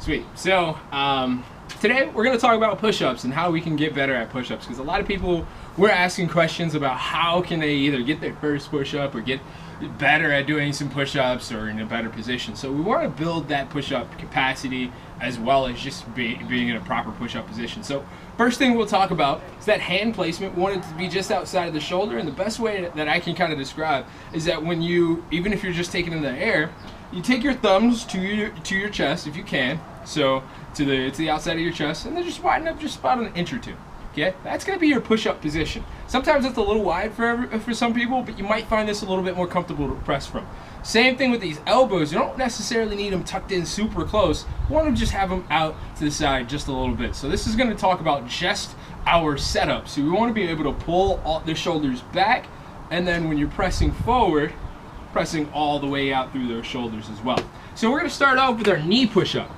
Sweet. So today we're going to talk about push-ups and how we can get better at push-ups, because a lot of people were asking questions about how can they either get their first push-up or get better at doing some push-ups or in a better position. So we want to build that push-up capacity as well as just being in a proper push-up position. So first thing we'll talk about is that hand placement. We want it to be just outside of the shoulder, and the best way that I can kind of describe is that when you, even if you're just taking in the air, you take your thumbs to your chest if you can, so to the outside of your chest, and then just widen up just about an inch or two. Okay, that's going to be your push-up position. Sometimes it's a little wide for some people, but you might find this a little bit more comfortable to press from. Same thing with these elbows. You don't necessarily need them tucked in super close. You want to just have them out to the side just a little bit. So this is going to talk about just our setup. So we want to be able to pull all the shoulders back, and then when you're pressing forward, pressing all the way out through those shoulders as well. So we're going to start off with our knee push-up,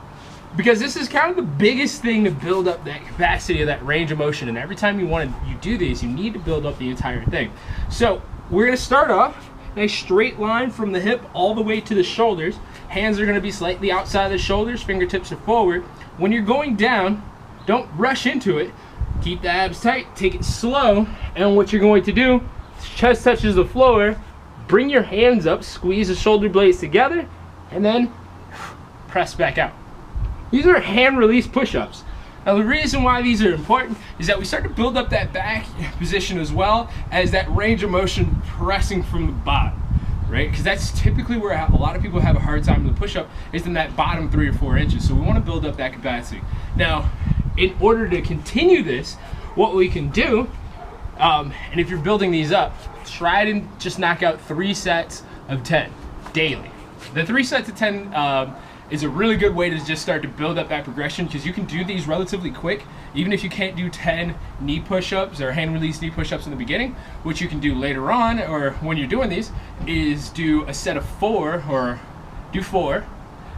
because this is kind of the biggest thing to build up that capacity of that range of motion. And every time you do these, you need to build up the entire thing. So we're going to start off in a straight line from the hip all the way to the shoulders. Hands are going to be slightly outside the shoulders, fingertips are forward. When you're going down, don't rush into it. Keep the abs tight, take it slow, and what you're going to do, chest touches the floor, bring your hands up, squeeze the shoulder blades together, and then press back out. These are hand release push-ups. Now the reason why these are important is that we start to build up that back position as well as that range of motion pressing from the bottom, right? Because that's typically where a lot of people have a hard time with the push-up, is in that bottom 3 or 4 inches. So we want to build up that capacity. Now, in order to continue this, what we can do, and if you're building these up, try to just knock out 3 sets of 10 daily. The 3 sets of 10 is a really good way to just start to build up that progression, because you can do these relatively quick. Even if you can't do 10 knee push-ups or hand release knee push-ups in the beginning, what you can do later on, or when you're doing these, is do a set of 4, or do 4,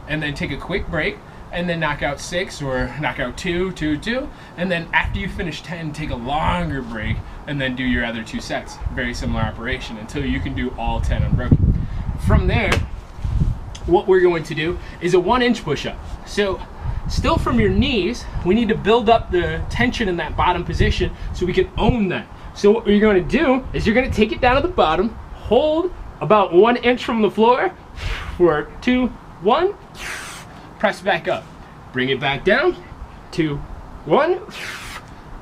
and then take a quick break, and then knock out 6, or knock out 2, 2, 2, and then after you finish 10, take a longer break, and then do your other 2 sets. Very similar operation until you can do all 10 unbroken. From there, what we're going to do is a 1-inch push-up. So still from your knees, we need to build up the tension in that bottom position so we can own that. So what you're going to do is you're going to take it down to the bottom, hold about 1 inch from the floor for 2, 1, press back up, bring it back down, 2, 1,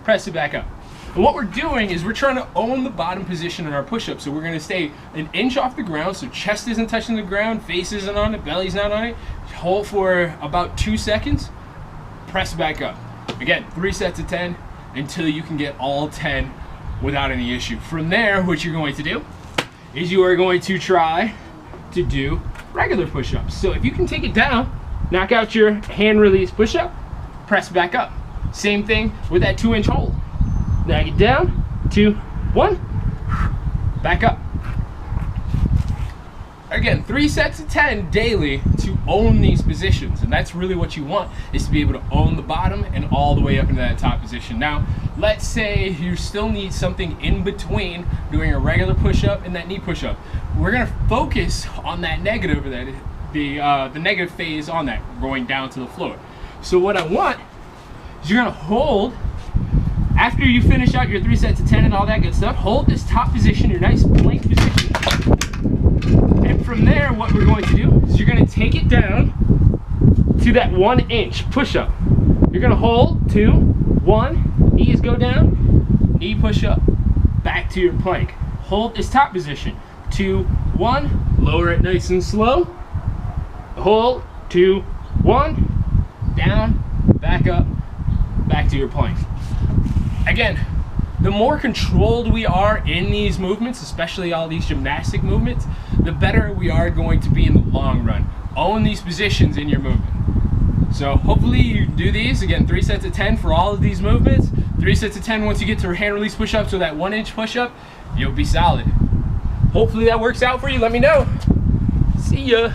press it back up. And what we're doing is we're trying to own the bottom position in our push-up. So we're going to stay 1 inch off the ground, so chest isn't touching the ground, face isn't on it, belly's not on it. Hold for about 2 seconds, press back up. Again, 3 sets of 10 until you can get all 10 without any issue. From there, what you're going to do is you are going to try to do regular push-ups. So if you can take it down, knock out your hand release push-up, press back up. Same thing with that 2-inch hold. Knock it down, 2, 1, back up. Again, 3 sets of 10 daily to own these positions, and that's really what you want, is to be able to own the bottom and all the way up into that top position. Now, let's say you still need something in between doing a regular push-up and that knee push-up. We're gonna focus on that negative, the negative phase on that, going down to the floor. So what I want is you're gonna hold. After you finish out your 3 sets of 10 and all that good stuff, hold this top position, your nice plank position. And from there, what we're going to do is you're going to take it down to that 1-inch push-up. You're going to hold 2, 1, knees go down, knee push-up, back to your plank. Hold this top position, 2, 1, lower it nice and slow. Hold, 2, 1, down, back up, back to your plank. Again, the more controlled we are in these movements, especially all these gymnastic movements, the better we are going to be in the long run. Own these positions in your movement. So hopefully you do these. Again, 3 sets of 10 for all of these movements. 3 sets of 10 once you get to hand release push-ups, or that 1-inch push-up, you'll be solid. Hopefully that works out for you. Let me know. See ya.